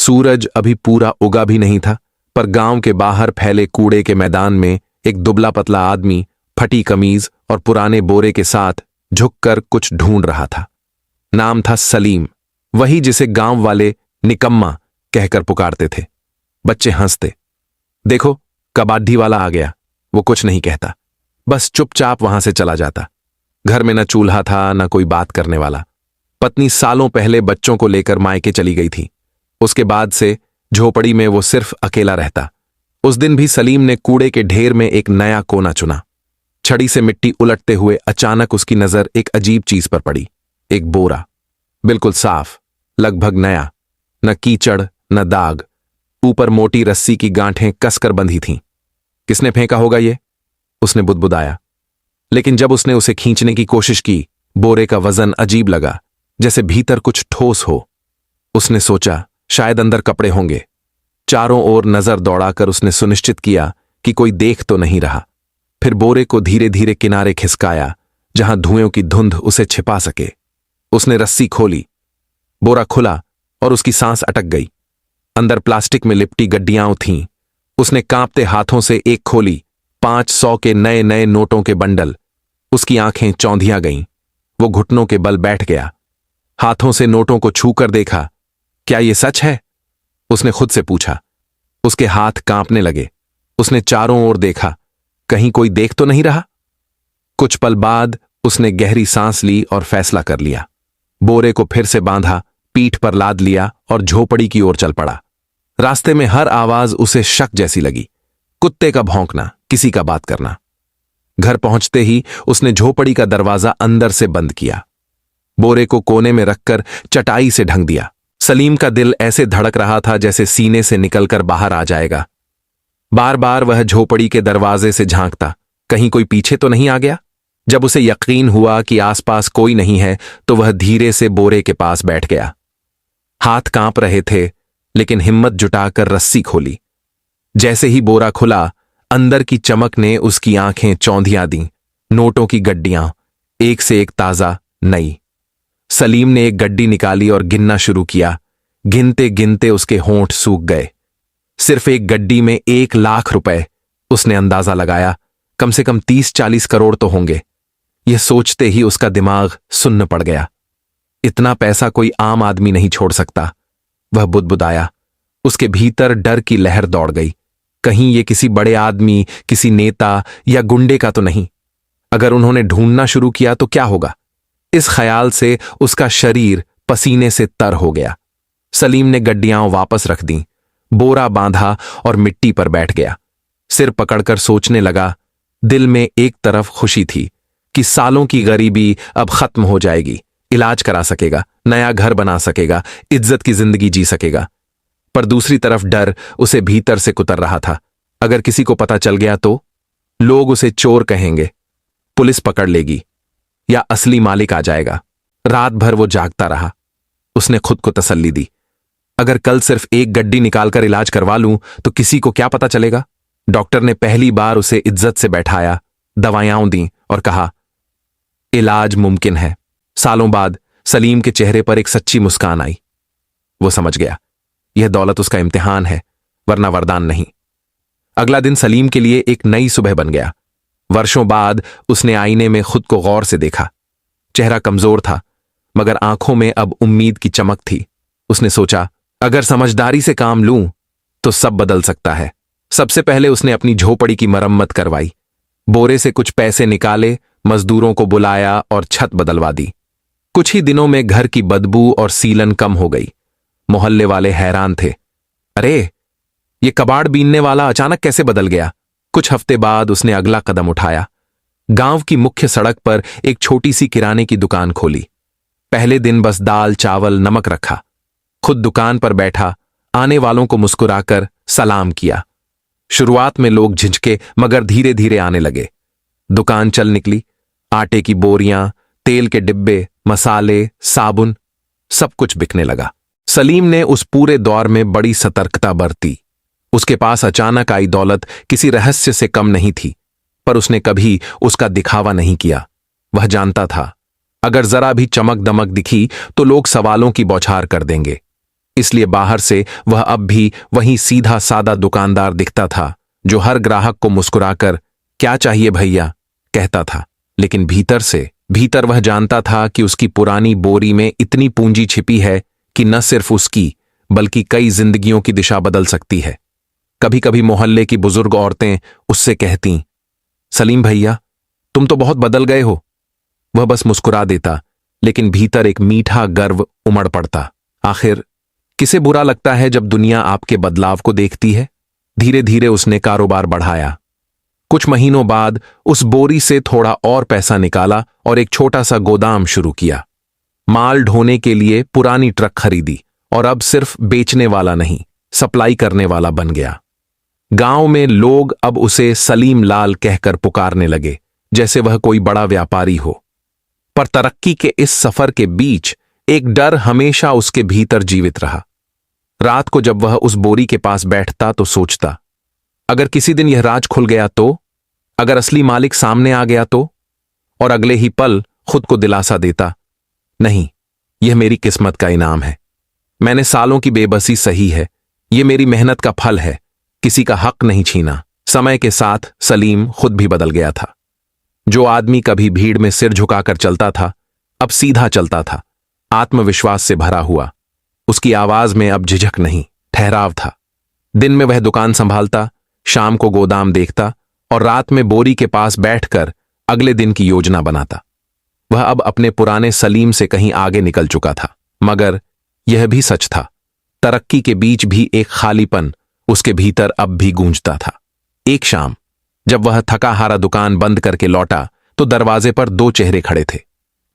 सूरज अभी पूरा उगा भी नहीं था, पर गांव के बाहर फैले कूड़े के मैदान में एक दुबला पतला आदमी फटी कमीज और पुराने बोरे के साथ झुककर कुछ ढूंढ रहा था। नाम था सलीम, वही जिसे गांव वाले निकम्मा कहकर पुकारते थे। बच्चे हंसते। देखो, कबाड्डी वाला आ गया। वो कुछ नहीं कहता, बस चुपचाप वहां से चला जाता। घर में न चूल्हा था, न कोई बात करने वाला। पत्नी सालों पहले बच्चों को लेकर मायके चली गई थी। उसके बाद से झोपड़ी में वो सिर्फ अकेला रहता। उस दिन भी सलीम ने कूड़े के ढेर में एक नया कोना चुना। छड़ी से मिट्टी उलटते हुए अचानक उसकी नजर एक अजीब चीज पर पड़ी। एक बोरा, बिल्कुल साफ, लगभग नया, न कीचड़ न दाग। ऊपर मोटी रस्सी की गांठें कसकर बंधी थीं। किसने फेंका होगा ये? उसने बुदबुदाया। लेकिन जब उसने उसे खींचने की कोशिश की, बोरे का वजन अजीब लगा, जैसे भीतर कुछ ठोस हो। उसने सोचा शायद अंदर कपड़े होंगे। चारों ओर नजर दौड़ाकर उसने सुनिश्चित किया कि कोई देख तो नहीं रहा। फिर बोरे को धीरे धीरे किनारे खिसकाया, जहां धुएं की धुंध उसे छिपा सके। उसने रस्सी खोली। बोरा खुला और उसकी सांस अटक गई। अंदर प्लास्टिक में लिपटी गड्डियां थीं। उसने कांपते हाथों से एक खोली। 500 के नए नए नोटों के बंडल। उसकी आंखें चौंधियां गईं। वो घुटनों के बल बैठ गया। हाथों से नोटों को छूकर देखा। क्या ये सच है? उसने खुद से पूछा। उसके हाथ कांपने लगे। उसने चारों ओर देखा, कहीं कोई देख तो नहीं रहा। कुछ पल बाद उसने गहरी सांस ली और फैसला कर लिया। बोरे को फिर से बांधा, पीठ पर लाद लिया और झोपड़ी की ओर चल पड़ा। रास्ते में हर आवाज उसे शक जैसी लगी। कुत्ते का भौंकना, किसी का बात करना। घर पहुंचते ही उसने झोपड़ी का दरवाजा अंदर से बंद किया। बोरे को कोने में रखकर चटाई से ढंक दिया। सलीम का दिल ऐसे धड़क रहा था जैसे सीने से निकलकर बाहर आ जाएगा। बार बार वह झोपड़ी के दरवाजे से झांकता, कहीं कोई पीछे तो नहीं आ गया। जब उसे यकीन हुआ कि आसपास कोई नहीं है, तो वह धीरे से बोरे के पास बैठ गया। हाथ कांप रहे थे, लेकिन हिम्मत जुटाकर रस्सी खोली। जैसे ही बोरा खुला, अंदर की चमक ने उसकी आंखें चौंधिया दी। नोटों की गड्डियां, एक से एक ताजा, नई। सलीम ने एक गड्डी निकाली और गिनना शुरू किया। गिनते गिनते उसके होंठ सूख गए। सिर्फ एक गड्डी में 1 लाख रुपए। उसने अंदाजा लगाया, कम से कम 30-40 करोड़ तो होंगे। यह सोचते ही उसका दिमाग सुन्न पड़ गया। इतना पैसा कोई आम आदमी नहीं छोड़ सकता। वह बुदबुदाया। उसके भीतर डर की लहर दौड़ गई। कहीं ये किसी बड़े आदमी, किसी नेता या गुंडे का तो नहीं। अगर उन्होंने ढूंढना शुरू किया तो क्या होगा? इस ख्याल से उसका शरीर पसीने से तर हो गया। सलीम ने गड्डियां वापस रख दी, बोरा बांधा और मिट्टी पर बैठ गया। सिर पकड़कर सोचने लगा। दिल में एक तरफ खुशी थी कि सालों की गरीबी अब खत्म हो जाएगी, इलाज करा सकेगा, नया घर बना सकेगा, इज्जत की जिंदगी जी सकेगा। पर दूसरी तरफ डर उसे भीतर से कुतर रहा था। अगर किसी को पता चल गया तो लोग उसे चोर कहेंगे, पुलिस पकड़ लेगी, या असली मालिक आ जाएगा। रात भर वो जागता रहा। उसने खुद को तसल्ली दी, अगर कल सिर्फ एक गड्डी निकालकर इलाज करवा लूं तो किसी को क्या पता चलेगा। डॉक्टर ने पहली बार उसे इज्जत से बैठाया, दवाइयां दी और कहा, इलाज मुमकिन है। सालों बाद सलीम के चेहरे पर एक सच्ची मुस्कान आई। वो समझ गया, यह दौलत उसका इम्तिहान है, वरना वरदान नहीं। अगला दिन सलीम के लिए एक नई सुबह बन गया। वर्षों बाद उसने आईने में खुद को गौर से देखा। चेहरा कमजोर था, मगर आंखों में अब उम्मीद की चमक थी। उसने सोचा, अगर समझदारी से काम लूं तो सब बदल सकता है। सबसे पहले उसने अपनी झोपड़ी की मरम्मत करवाई। बोरे से कुछ पैसे निकाले, मजदूरों को बुलाया और छत बदलवा दी। कुछ ही दिनों में घर की बदबू और सीलन कम हो गई। मोहल्ले वाले हैरान थे, अरे ये कबाड़ बीनने वाला अचानक कैसे बदल गया। कुछ हफ्ते बाद उसने अगला कदम उठाया। गांव की मुख्य सड़क पर एक छोटी सी किराने की दुकान खोली। पहले दिन बस दाल, चावल, नमक रखा। खुद दुकान पर बैठा, आने वालों को मुस्कुराकर सलाम किया। शुरुआत में लोग झिझके, मगर धीरे धीरे आने लगे। दुकान चल निकली। आटे की बोरियां, तेल के डिब्बे, मसाले, साबुन, सब कुछ बिकने लगा। सलीम ने उस पूरे दौर में बड़ी सतर्कता बरती। उसके पास अचानक आई दौलत किसी रहस्य से कम नहीं थी, पर उसने कभी उसका दिखावा नहीं किया। वह जानता था, अगर जरा भी चमक दमक दिखी तो लोग सवालों की बौछार कर देंगे। इसलिए बाहर से वह अब भी वही सीधा सादा दुकानदार दिखता था जो हर ग्राहक को मुस्कुराकर क्या चाहिए भैया कहता था। लेकिन भीतर वह जानता था कि उसकी पुरानी बोरी में इतनी पूंजी छिपी है कि न सिर्फ उसकी बल्कि कई जिंदगियों की दिशा बदल सकती है। कभी कभी मोहल्ले की बुजुर्ग औरतें उससे कहती, सलीम भैया तुम तो बहुत बदल गए हो। वह बस मुस्कुरा देता, लेकिन भीतर एक मीठा गर्व उमड़ पड़ता। आखिर किसे बुरा लगता है जब दुनिया आपके बदलाव को देखती है। धीरे धीरे उसने कारोबार बढ़ाया। कुछ महीनों बाद उस बोरी से थोड़ा और पैसा निकाला और एक छोटा सा गोदाम शुरू किया। माल ढोने के लिए पुरानी ट्रक खरीदी और अब सिर्फ बेचने वाला नहीं, सप्लाई करने वाला बन गया। गांव में लोग अब उसे सलीम लाल कहकर पुकारने लगे, जैसे वह कोई बड़ा व्यापारी हो। पर तरक्की के इस सफर के बीच एक डर हमेशा उसके भीतर जीवित रहा। रात को जब वह उस बोरी के पास बैठता तो सोचता, अगर किसी दिन यह राज खुल गया तो, अगर असली मालिक सामने आ गया तो। और अगले ही पल खुद को दिलासा देता, नहीं, यह मेरी किस्मत का इनाम है। मैंने सालों की बेबसी सही है, यह मेरी मेहनत का फल है, किसी का हक नहीं छीना। समय के साथ सलीम खुद भी बदल गया था। जो आदमी कभी भीड़ में सिर झुकाकर चलता था, अब सीधा चलता था, आत्मविश्वास से भरा हुआ। उसकी आवाज में अब झिझक नहीं, ठहराव था। दिन में वह दुकान संभालता, शाम को गोदाम देखता और रात में बोरी के पास बैठकर अगले दिन की योजना बनाता। वह अब अपने पुराने सलीम से कहीं आगे निकल चुका था। मगर यह भी सच था, तरक्की के बीच भी एक खालीपन उसके भीतर अब भी गूंजता था। एक शाम जब वह थका हारा दुकान बंद करके लौटा तो दरवाजे पर दो चेहरे खड़े थे,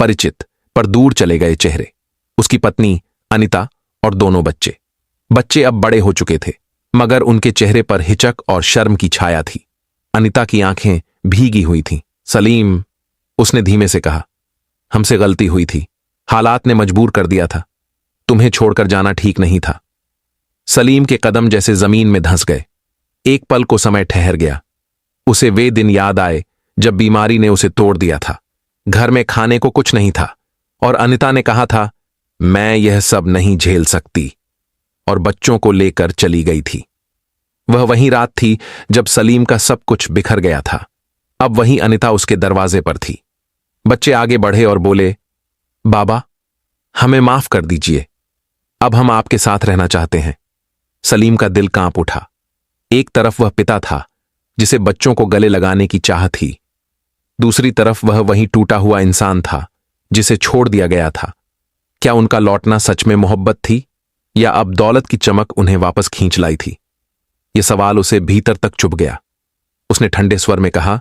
परिचित पर दूर चले गए चेहरे। उसकी पत्नी अनिता और दोनों बच्चे। बच्चे अब बड़े हो चुके थे, मगर उनके चेहरे पर हिचक और शर्म की छाया थी। अनिता की आंखें भीगी हुई थीं। सलीम, उसने धीमे से कहा, हमसे गलती हुई थी, हालात ने मजबूर कर दिया था, तुम्हें छोड़कर जाना ठीक नहीं था। सलीम के कदम जैसे जमीन में धंस गए। एक पल को समय ठहर गया। उसे वे दिन याद आए जब बीमारी ने उसे तोड़ दिया था। घर में खाने को कुछ नहीं था और अनिता ने कहा था, मैं यह सब नहीं झेल सकती, और बच्चों को लेकर चली गई थी। वह वही रात थी जब सलीम का सब कुछ बिखर गया था। अब वही अनिता उसके दरवाजे पर थी। बच्चे आगे बढ़े और बोले, बाबा, हमें माफ कर दीजिए, अब हम आपके साथ रहना चाहते हैं। सलीम का दिल कांप उठा। एक तरफ वह पिता था जिसे बच्चों को गले लगाने की चाह थी, दूसरी तरफ वह वही टूटा हुआ इंसान था जिसे छोड़ दिया गया था। क्या उनका लौटना सच में मोहब्बत थी, या अब दौलत की चमक उन्हें वापस खींच लाई थी? यह सवाल उसे भीतर तक चुभ गया। उसने ठंडे स्वर में कहा,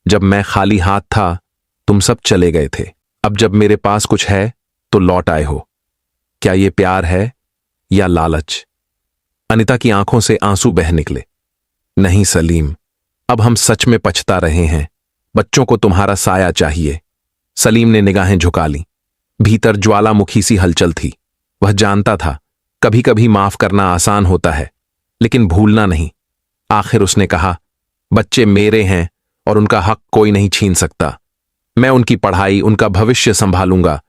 जब मैं खाली हाथ था तुम सब चले गए थे, अब जब मेरे पास कुछ है तो लौट आए हो। क्या यह प्यार है या लालच? अनिता की आंखों से आंसू बह निकले। नहीं सलीम, अब हम सच में पछता रहे हैं, बच्चों को तुम्हारा साया चाहिए। सलीम ने निगाहें झुका ली। भीतर ज्वालामुखी सी हलचल थी। वह जानता था कभी कभी माफ करना आसान होता है, लेकिन भूलना नहीं। आखिर उसने कहा, बच्चे मेरे हैं और उनका हक कोई नहीं छीन सकता। मैं उनकी पढ़ाई, उनका भविष्य संभालूंगा।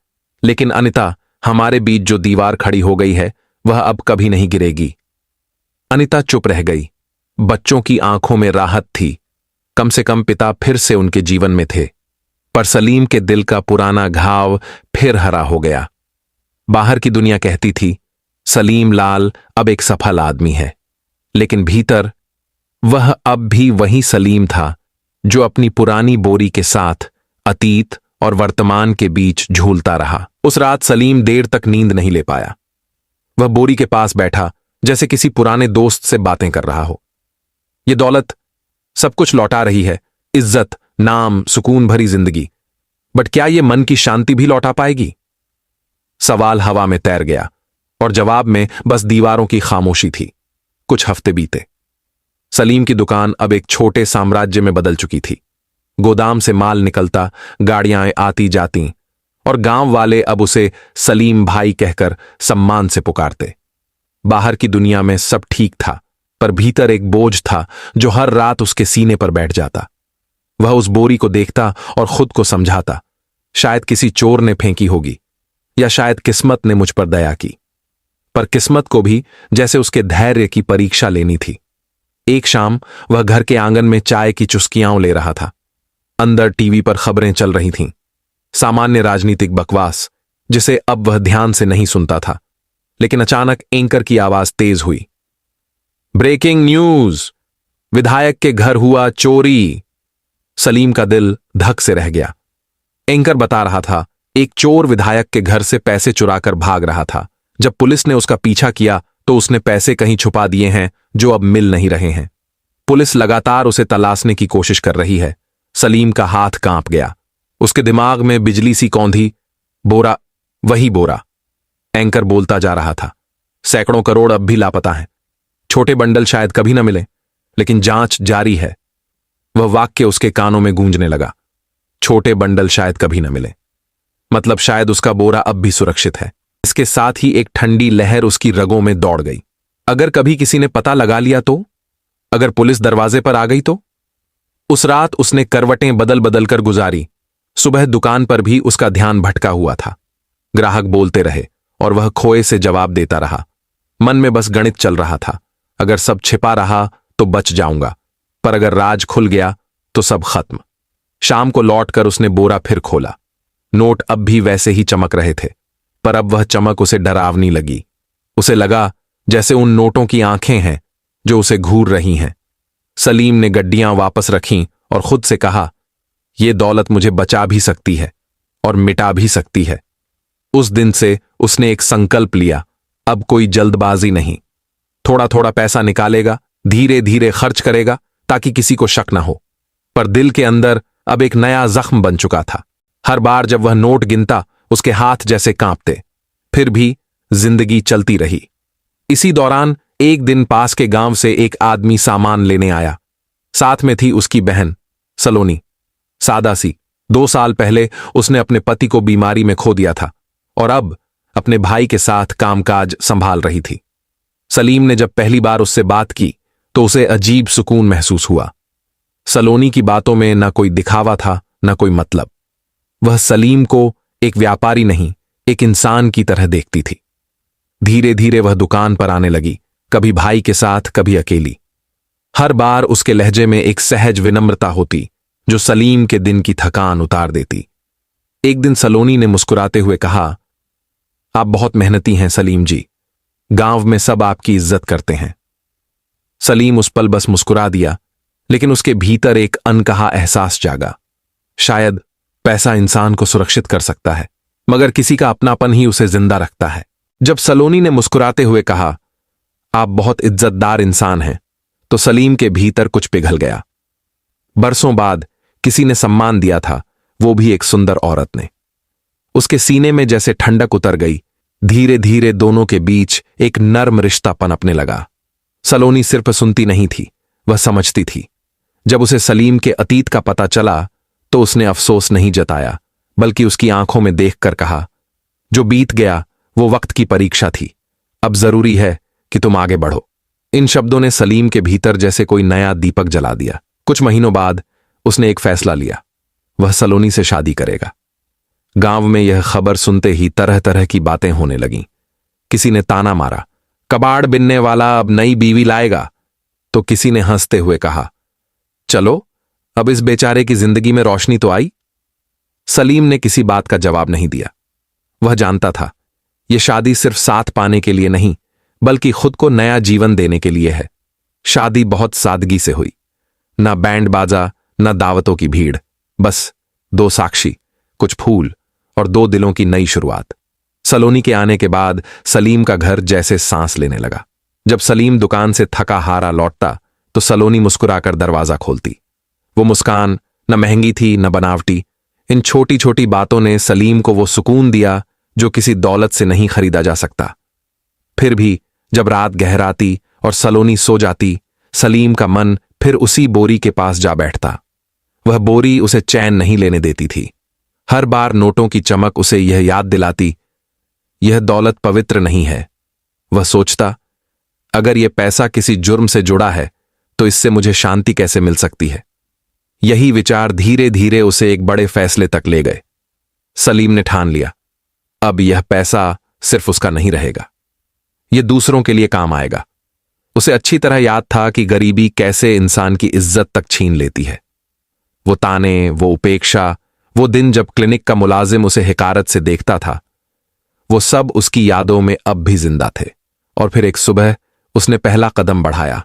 लेकिन अनिता, हमारे बीच जो दीवार खड़ी हो गई है वह अब कभी नहीं गिरेगी। अनिता चुप रह गई। बच्चों की आंखों में राहत थी, कम से कम पिता फिर से उनके जीवन में थे। पर सलीम के दिल का पुराना घाव फिर हरा हो गया। बाहर की दुनिया कहती थी, सलीम लाल अब एक सफल आदमी है, लेकिन भीतर वह अब भी वही सलीम था जो अपनी पुरानी बोरी के साथ अतीत और वर्तमान के बीच झूलता रहा। उस रात सलीम देर तक नींद नहीं ले पाया। वह बोरी के पास बैठा जैसे किसी पुराने दोस्त से बातें कर रहा हो। यह दौलत सब कुछ लौटा रही है, इज्जत, नाम, सुकून भरी जिंदगी, बट क्या यह मन की शांति भी लौटा पाएगी? सवाल हवा में तैर गया और जवाब में बस दीवारों की खामोशी थी। कुछ हफ्ते बीते। सलीम की दुकान अब एक छोटे साम्राज्य में बदल चुकी थी। गोदाम से माल निकलता, गाड़ियां आती जाती और गांव वाले अब उसे सलीम भाई कहकर सम्मान से पुकारते। बाहर की दुनिया में सब ठीक था, पर भीतर एक बोझ था जो हर रात उसके सीने पर बैठ जाता। वह उस बोरी को देखता और खुद को समझाता, शायद किसी चोर ने फेंकी होगी, या शायद किस्मत ने मुझ पर दया की। पर किस्मत को भी जैसे उसके धैर्य की परीक्षा लेनी थी। एक शाम वह घर के आंगन में चाय की चुस्कियां ले रहा था। अंदर टीवी पर खबरें चल रही थीं, सामान्य राजनीतिक बकवास जिसे अब वह ध्यान से नहीं सुनता था। लेकिन अचानक एंकर की आवाज तेज हुई। ब्रेकिंग न्यूज, विधायक के घर हुआ चोरी। सलीम का दिल धक से रह गया। एंकर बता रहा था एक चोर विधायक के घर से पैसे चुराकर भाग रहा था। जब पुलिस ने उसका पीछा किया तो उसने पैसे कहीं छुपा दिए हैं जो अब मिल नहीं रहे हैं। पुलिस लगातार उसे तलाशने की कोशिश कर रही है। सलीम का हाथ कांप गया। उसके दिमाग में बिजली सी कौंधी। बोरा, वही बोरा। एंकर बोलता जा रहा था। सैकड़ों करोड़ अब भी लापता हैं। छोटे बंडल शायद कभी न मिले, लेकिन जांच जारी है। वह वाक्य उसके कानों में गूंजने लगा। छोटे बंडल शायद कभी न मिले, मतलब शायद उसका बोरा अब भी सुरक्षित है। इसके साथ ही एक ठंडी लहर उसकी रगों में दौड़ गई। अगर कभी किसी ने पता लगा लिया तो? अगर पुलिस दरवाजे पर आ गई तो? उस रात उसने करवटें बदल बदल कर गुजारी। सुबह दुकान पर भी उसका ध्यान भटका हुआ था। ग्राहक बोलते रहे और वह खोए से जवाब देता रहा। मन में बस गणित चल रहा था, अगर सब छिपा रहा तो बच जाऊंगा, पर अगर राज खुल गया तो सब खत्म। शाम को लौटकर उसने बोरा फिर खोला। नोट अब भी वैसे ही चमक रहे थे, पर अब वह चमक उसे डरावनी लगी। उसे लगा जैसे उन नोटों की आंखें हैं जो उसे घूर रही हैं। सलीम ने गड्डियां वापस रखीं और खुद से कहा, यह दौलत मुझे बचा भी सकती है और मिटा भी सकती है। उस दिन से उसने एक संकल्प लिया, अब कोई जल्दबाजी नहीं। थोड़ा थोड़ा पैसा निकालेगा, धीरे धीरे खर्च करेगा ताकि किसी को शक न हो। पर दिल के अंदर अब एक नया जख्म बन चुका था। हर बार जब वह नोट गिनता उसके हाथ जैसे कांपते। फिर भी जिंदगी चलती रही। इसी दौरान एक दिन पास के गांव से एक आदमी सामान लेने आया। साथ में थी उसकी बहन सलोनी, सादा सी। 2 साल पहले उसने अपने पति को बीमारी में खो दिया था और अब अपने भाई के साथ कामकाज संभाल रही थी। सलीम ने जब पहली बार उससे बात की तो उसे अजीब सुकून महसूस हुआ। सलोनी की बातों में न कोई दिखावा था, न कोई मतलब। वह सलीम को एक व्यापारी नहीं, एक इंसान की तरह देखती थी। धीरे धीरे वह दुकान पर आने लगी, कभी भाई के साथ, कभी अकेली। हर बार उसके लहजे में एक सहज विनम्रता होती जो सलीम के दिन की थकान उतार देती। एक दिन सलोनी ने मुस्कुराते हुए कहा, आप बहुत मेहनती हैं सलीम जी, गांव में सब आपकी इज्जत करते हैं। सलीम उस पल बस मुस्कुरा दिया, लेकिन उसके भीतर एक अनकहा एहसास जागा। शायद पैसा इंसान को सुरक्षित कर सकता है, मगर किसी का अपनापन ही उसे जिंदा रखता है। जब सलोनी ने मुस्कुराते हुए कहा, आप बहुत इज्जतदार इंसान हैं, तो सलीम के भीतर कुछ पिघल गया। बरसों बाद किसी ने सम्मान दिया था, वो भी एक सुंदर औरत ने। उसके सीने में जैसे ठंडक उतर गई। धीरे धीरे दोनों के बीच एक नर्म रिश्ता पनपने लगा। सलोनी सिर्फ सुनती नहीं थी, वह समझती थी। जब उसे सलीम के अतीत का पता चला तो उसने अफसोस नहीं जताया, बल्कि उसकी आंखों में देखकर कहा, जो बीत गया वो वक्त की परीक्षा थी, अब जरूरी है कि तुम आगे बढ़ो। इन शब्दों ने सलीम के भीतर जैसे कोई नया दीपक जला दिया। कुछ महीनों बाद उसने एक फैसला लिया, वह सलोनी से शादी करेगा। गांव में यह खबर सुनते ही तरह तरह की बातें होने लगीं। किसी ने ताना मारा, कबाड़ बिनने वाला अब नई बीवी लाएगा, तो किसी ने हंसते हुए कहा, चलो अब इस बेचारे की जिंदगी में रोशनी तो आई। सलीम ने किसी बात का जवाब नहीं दिया। वह जानता था यह शादी सिर्फ साथ पाने के लिए नहीं, बल्कि खुद को नया जीवन देने के लिए है। शादी बहुत सादगी से हुई, ना बैंड बाजा, ना दावतों की भीड़, बस 2 साक्षी, कुछ फूल और 2 दिलों की नई शुरुआत। सलोनी के आने के बाद सलीम का घर जैसे सांस लेने लगा। जब सलीम दुकान से थका हारा लौटता तो सलोनी मुस्कुराकर दरवाजा खोलती। वो मुस्कान न महंगी थी न बनावटी। इन छोटी छोटी बातों ने सलीम को वो सुकून दिया जो किसी दौलत से नहीं खरीदा जा सकता। फिर भी जब रात गहराती और सलोनी सो जाती, सलीम का मन फिर उसी बोरी के पास जा बैठता। वह बोरी उसे चैन नहीं लेने देती थी। हर बार नोटों की चमक उसे यह याद दिलाती, यह दौलत पवित्र नहीं है। वह सोचता, अगर यह पैसा किसी जुर्म से जुड़ा है तो इससे मुझे शांति कैसे मिल सकती है। यही विचार धीरे धीरे उसे एक बड़े फैसले तक ले गए। सलीम ने ठान लिया, अब यह पैसा सिर्फ उसका नहीं रहेगा, ये दूसरों के लिए काम आएगा। उसे अच्छी तरह याद था कि गरीबी कैसे इंसान की इज्जत तक छीन लेती है। वो ताने, वो उपेक्षा, वो दिन जब क्लिनिक का मुलाजिम उसे हिकारत से देखता था, वो सब उसकी यादों में अब भी जिंदा थे। और फिर एक सुबह उसने पहला कदम बढ़ाया।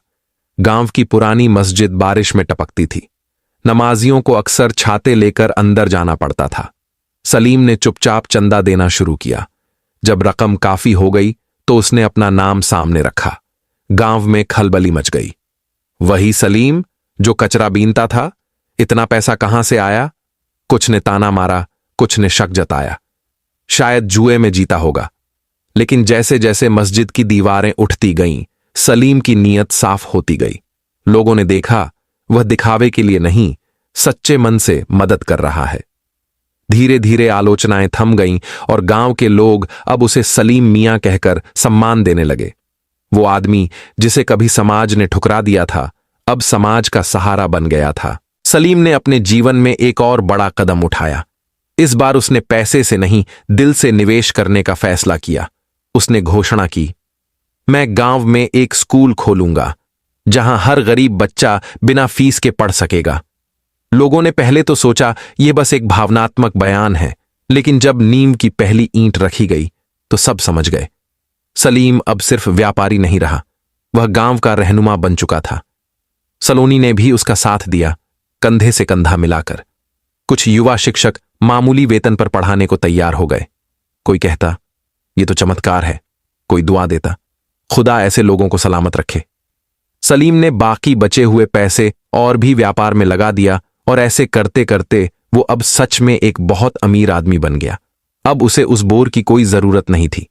गांव की पुरानी मस्जिद बारिश में टपकती थी। नमाजियों को अक्सर छाते लेकर अंदर जाना पड़ता था। सलीम ने चुपचाप चंदा देना शुरू किया। जब रकम काफी हो गई तो उसने अपना नाम सामने रखा। गांव में खलबली मच गई। वही सलीम जो कचरा बीनता था, इतना पैसा कहां से आया? कुछ ने ताना मारा, कुछ ने शक जताया, शायद जुए में जीता होगा। लेकिन जैसे जैसे मस्जिद की दीवारें उठती गईं, सलीम की नीयत साफ होती गई। लोगों ने देखा वह दिखावे के लिए नहीं, सच्चे मन से मदद कर रहा है। धीरे धीरे आलोचनाएं थम गईं और गांव के लोग अब उसे सलीम मियां कहकर सम्मान देने लगे। वो आदमी जिसे कभी समाज ने ठुकरा दिया था, अब समाज का सहारा बन गया था। सलीम ने अपने जीवन में एक और बड़ा कदम उठाया। इस बार उसने पैसे से नहीं, दिल से निवेश करने का फैसला किया। उसने घोषणा की, मैं गांव में एक स्कूल खोलूंगा जहां हर गरीब बच्चा बिना फीस के पढ़ सकेगा। लोगों ने पहले तो सोचा यह बस एक भावनात्मक बयान है, लेकिन जब नींव की पहली ईंट रखी गई तो सब समझ गए। सलीम अब सिर्फ व्यापारी नहीं रहा, वह गांव का रहनुमा बन चुका था। सलोनी ने भी उसका साथ दिया, कंधे से कंधा मिलाकर। कुछ युवा शिक्षक मामूली वेतन पर पढ़ाने को तैयार हो गए। कोई कहता यह तो चमत्कार है, कोई दुआ देता खुदा ऐसे लोगों को सलामत रखे। सलीम ने बाकी बचे हुए पैसे और भी व्यापार में लगा दिया और ऐसे करते करते वो अब सच में एक बहुत अमीर आदमी बन गया। अब उसे उस बोर की कोई जरूरत नहीं थी।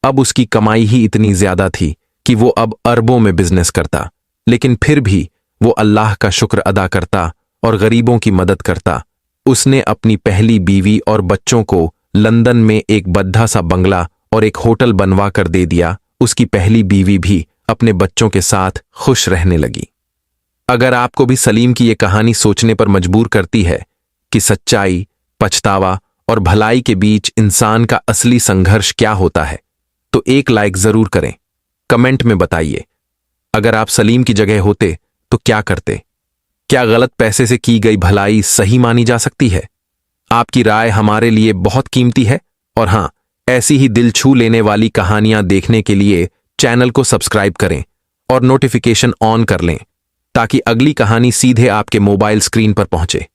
अब उसकी कमाई ही इतनी ज्यादा थी कि वो अब अरबों में बिजनेस करता, लेकिन फिर भी वो अल्लाह का शुक्र अदा करता और गरीबों की मदद करता। उसने अपनी पहली बीवी और बच्चों को लंदन में एक बद्धा सा बंगला और एक होटल बनवा कर दे दिया। उसकी पहली बीवी भी अपने बच्चों के साथ खुश रहने लगी। अगर आपको भी सलीम की ये कहानी सोचने पर मजबूर करती है कि सच्चाई, पछतावा और भलाई के बीच इंसान का असली संघर्ष क्या होता है, तो एक लाइक जरूर करें। कमेंट में बताइए, अगर आप सलीम की जगह होते तो क्या करते? क्या गलत पैसे से की गई भलाई सही मानी जा सकती है? आपकी राय हमारे लिए बहुत कीमती है। और हां, ऐसी ही दिल छू लेने वाली कहानियां देखने के लिए चैनल को सब्सक्राइब करें और नोटिफिकेशन ऑन कर लें ताकि अगली कहानी सीधे आपके मोबाइल स्क्रीन पर पहुंचे।